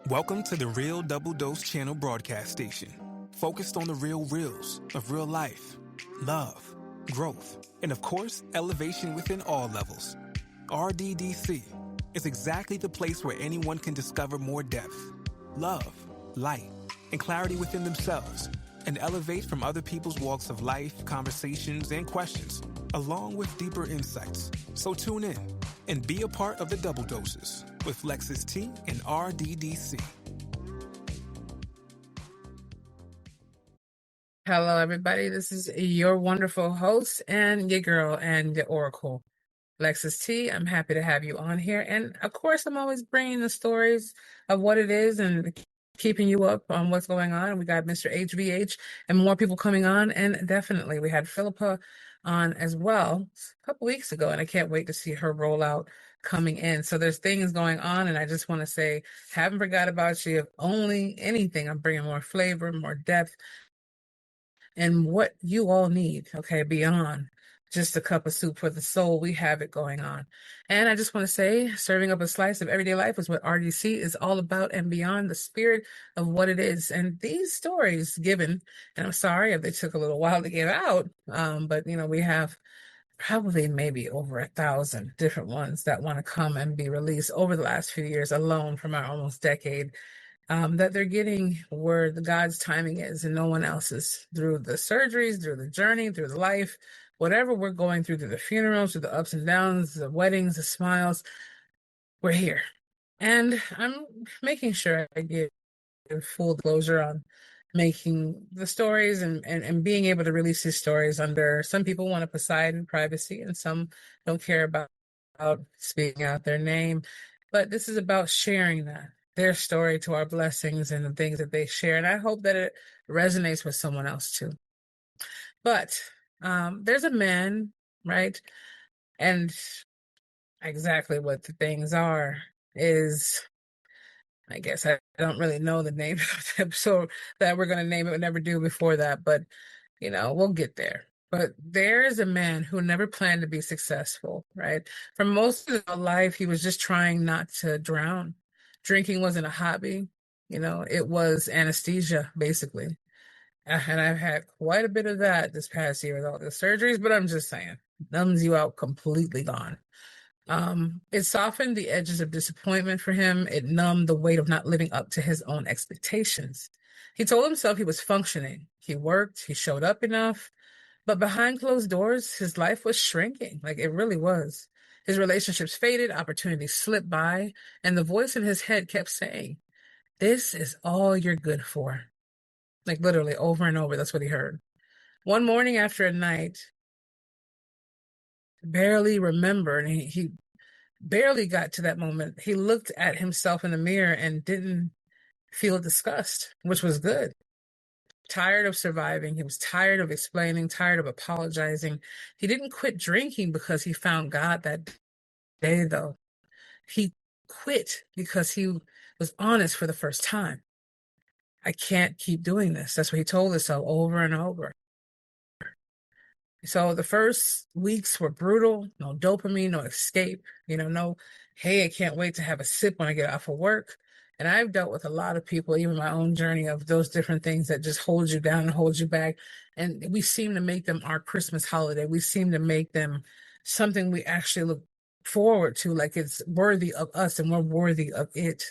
Welcome to the Real Double Dose Channel broadcast station, focused on the real reels of real life, love, growth, and of course, elevation within all levels. RDDC is exactly the place where anyone can discover more depth, love, light, and clarity within themselves, and elevate from other people's walks of life, conversations, and questions, along with deeper insights. So tune in and be a part of the Double Doses with Lexus T and RDDC. Hello, everybody. This is your wonderful host and your girl and your oracle, Lexus T. I'm happy to have you on here. And of course, I'm always bringing the stories of what it is and keeping you up on what's going on. We got Mr. HVH and more people coming on. And definitely, we had Philippa on as well a couple weeks ago. And I can't wait to see her roll out coming in. So there's things going on. And I just want to say, haven't forgot about you. If only anything, I'm bringing more flavor, more depth, and what you all need, okay, beyond just a cup of soup for the soul. We have it going on. And I just want to say, serving up a slice of everyday life is what RDC is all about and beyond the spirit of what it is. And these stories given, and I'm sorry if they took a little while to get out, but, we have probably maybe over 1,000 different ones that want to come and be released over the last few years alone from our almost decade. That they're getting where the God's timing is and no one else's, through the surgeries, through the journey, through the life, whatever we're going through the funerals, through the ups and downs, the weddings, the smiles, we're here. And I'm making sure I give full disclosure on making the stories and being able to release these stories under, some people want to preside in privacy and some don't care about speaking out their name. But this is about sharing their story to our blessings and the things that they share. And I hope that it resonates with someone else too. But there's a man, right? And exactly what the things are is, I guess I don't really know the name of the episode that we're going to name it. We never do before that, but we'll get there. But there is a man who never planned to be successful, right? For most of his life, he was just trying not to drown. Drinking wasn't a hobby. It was anesthesia, basically. And I've had quite a bit of that this past year with all the surgeries, but I'm just saying, numbs you out, completely gone. It softened the edges of disappointment for him. It numbed the weight of not living up to his own expectations. He told himself he was functioning. He worked, he showed up enough, but behind closed doors, his life was shrinking. Like, it really was. His relationships faded, opportunities slipped by, and the voice in his head kept saying, "This is all you're good for." Like, literally over and over, that's what he heard. One morning after a night, barely remembered, and he barely got to that moment. He looked at himself in the mirror and didn't feel disgust, which was good. Tired of surviving. He was tired of explaining, tired of apologizing. He didn't quit drinking because he found God that day, though. He quit because he was honest for the first time. I can't keep doing this. That's what he told himself over and over. So the first weeks were brutal. No dopamine, no escape. No, hey, I can't wait to have a sip when I get off of work. And I've dealt with a lot of people, even my own journey, of those different things that just hold you down and hold you back. And we seem to make them our Christmas holiday. We seem to make them something we actually look forward to, like it's worthy of us and we're worthy of it.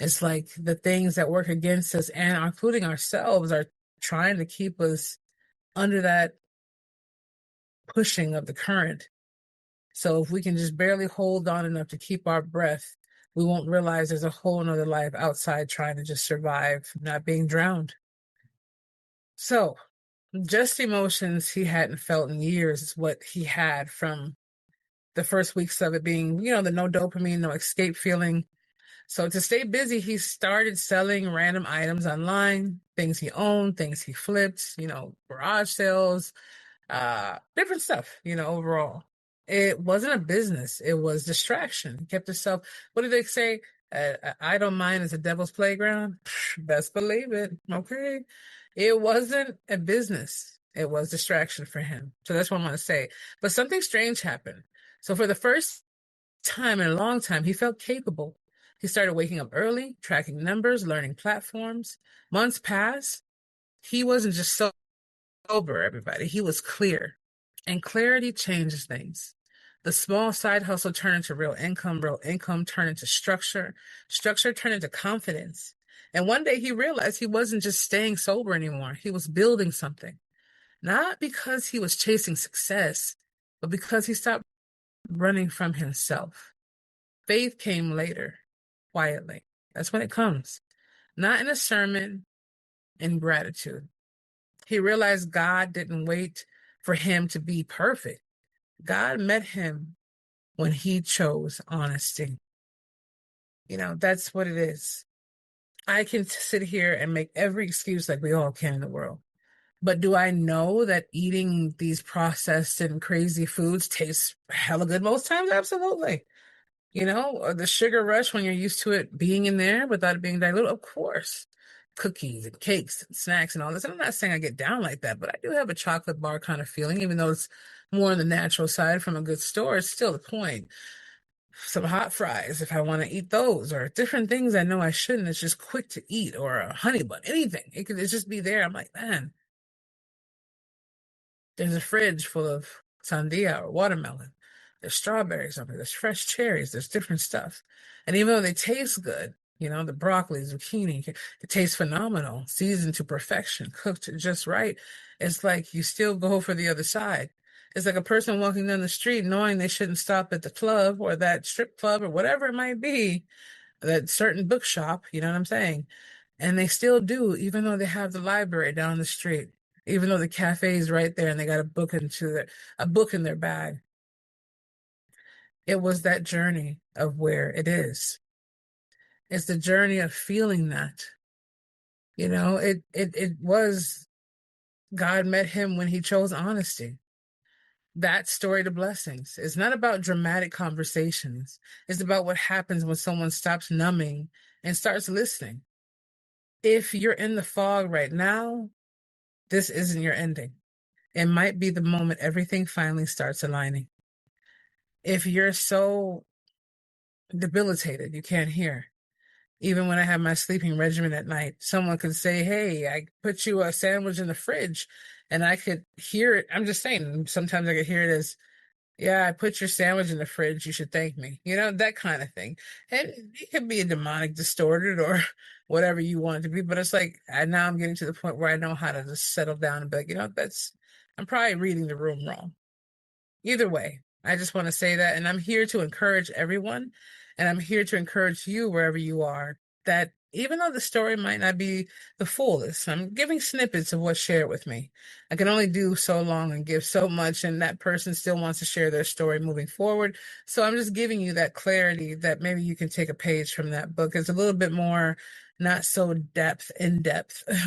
It's like the things that work against us and including ourselves are trying to keep us under that pushing of the current. So if we can just barely hold on enough to keep our breath, we won't realize there's a whole nother life outside trying to just survive, not being drowned. So just emotions he hadn't felt in years is what he had from the first weeks of it being, the no dopamine, no escape feeling. So to stay busy, he started selling random items online, things he owned, things he flipped, garage sales, different stuff, overall. It wasn't a business. It was distraction. He kept himself, what do they say? I don't mind is a devil's playground. Best believe it. Okay. It wasn't a business. It was distraction for him. So that's what I want to say. But something strange happened. So for the first time in a long time, he felt capable. He started waking up early, tracking numbers, learning platforms. Months passed. He wasn't just sober, everybody. He was clear. And clarity changes things. The small side hustle turned into real income turned into structure, structure turned into confidence. And one day he realized he wasn't just staying sober anymore. He was building something, not because he was chasing success, but because he stopped running from himself. Faith came later, quietly. That's when it comes. Not in a sermon, in gratitude. He realized God didn't wait for him to be perfect. God met him when he chose honesty. That's what it is. I can sit here and make every excuse like we all can in the world. But do I know that eating these processed and crazy foods tastes hella good most times? Absolutely. The sugar rush when you're used to it being in there without it being diluted, of course. Cookies and cakes and snacks and all this. And I'm not saying I get down like that, but I do have a chocolate bar kind of feeling, even though it's more on the natural side from a good store. It's still the point. Some hot fries if I want to eat those, or different things I know I shouldn't. It's just quick to eat, or a honey bun, anything. It could just be there. I'm like, man, there's a fridge full of sandia or watermelon. There's strawberries on there. There's fresh cherries. There's different stuff. And even though they taste good, the broccoli, zucchini, it tastes phenomenal, seasoned to perfection, cooked just right. It's like you still go for the other side. It's like a person walking down the street knowing they shouldn't stop at the club or that strip club or whatever it might be, that certain bookshop, you know what I'm saying? And they still do, even though they have the library down the street, even though the cafe is right there and they got a book in their bag. It was that journey of where it is. It's the journey of feeling that. It was God met him when he chose honesty. That story to blessings. It's not about dramatic conversations. It's about what happens when someone stops numbing and starts listening. If you're in the fog right now, this isn't your ending. It might be the moment everything finally starts aligning. If you're so debilitated, you can't hear. Even when I have my sleeping regimen at night, someone could say, hey, I put you a sandwich in the fridge, and I could hear it. I'm just saying, sometimes I could hear it as, yeah, I put your sandwich in the fridge. You should thank me. That kind of thing. And it could be a demonic distorted or whatever you want it to be. But it's like, now I'm getting to the point where I know how to just settle down and be like, I'm probably reading the room wrong. Either way, I just want to say that. And I'm here to encourage everyone. And I'm here to encourage you wherever you are, that even though the story might not be the fullest, I'm giving snippets of what's shared with me. I can only do so long and give so much, and that person still wants to share their story moving forward. So I'm just giving you that clarity that maybe you can take a page from that book. It's a little bit more, not so in depth,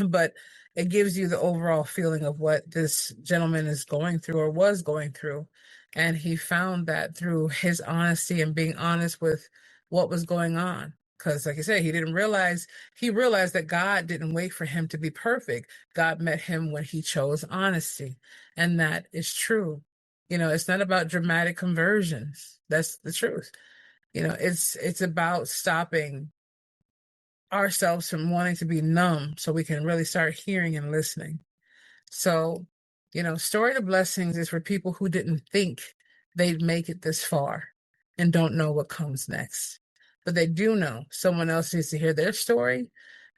but it gives you the overall feeling of what this gentleman is going through or was going through. And he found that through his honesty and being honest with what was going on. Because like I said, he realized that God didn't wait for him to be perfect. God met him when he chose honesty. And that is true. It's not about dramatic conversions. That's the truth. It's about stopping ourselves from wanting to be numb so we can really start hearing and listening. So, story to blessings is for people who didn't think they'd make it this far and don't know what comes next. But they do know someone else needs to hear their story.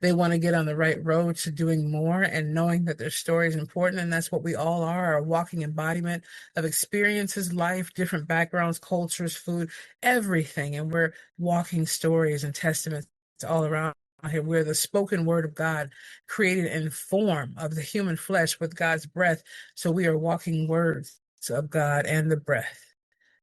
They want to get on the right road to doing more and knowing that their story is important. And that's what we all are, a walking embodiment of experiences, life, different backgrounds, cultures, food, everything. And we're walking stories and testaments all around here. We're the spoken word of God created in form of the human flesh with God's breath. So we are walking words of God and the breath.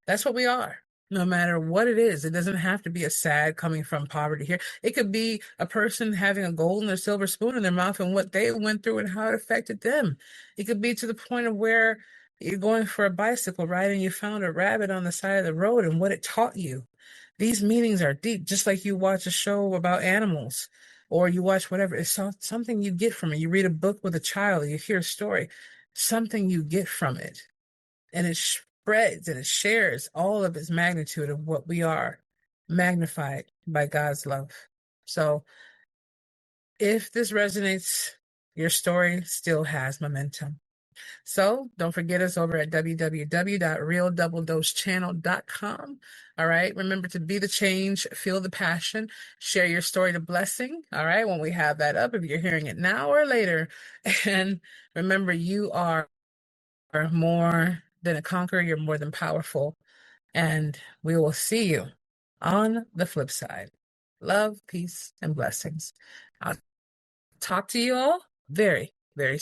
That's what we are. No matter what it is, it doesn't have to be a sad coming from poverty here. It could be a person having a golden or silver spoon in their mouth and what they went through and how it affected them. It could be to the point of where you're going for a bicycle ride and you found a rabbit on the side of the road and what it taught you. These meanings are deep, just like you watch a show about animals or you watch whatever. It's something you get from it. You read a book with a child, you hear a story, something you get from it. And it spreads and it shares all of its magnitude of what we are, magnified by God's love. So if this resonates, your story still has momentum. So don't forget us over at www.realdoubledosechannel.com. All right. Remember to be the change, feel the passion, share your story to blessing. All right. When we have that up, if you're hearing it now or later. And remember, you are more than a conqueror. You're more than powerful. And we will see you on the flip side. Love, peace, and blessings. I'll talk to you all very, very soon.